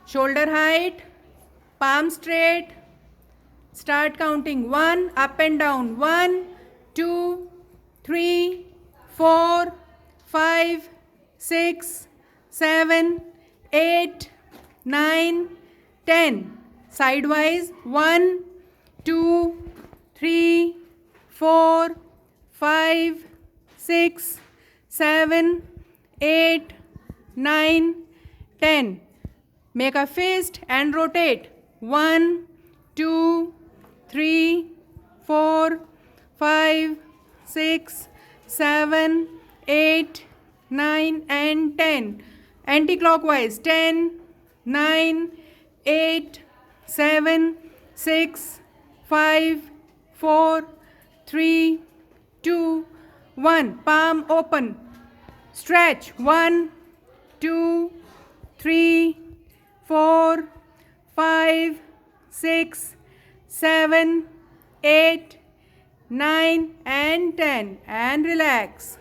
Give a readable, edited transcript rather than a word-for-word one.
Shoulder height, palm straight. Start counting 1, up and down. 1, 2, 3, 4, 5, 6, 7, 8, 9, 10. Sidewise. 1, 2, 3, 4, 5, 6, 7, 8, 9, 10. Make a fist and rotate. 1, 2, 3, 4, 5, 6, 7, 8, 9 and 10. Anti-clockwise. 10, 9, 8, 7, 6, 5, 4, 3, 2, 1. Palm open. Stretch. 1, 2, 3, 4, 5, 6, 7, 8, 9 and 10. And relax.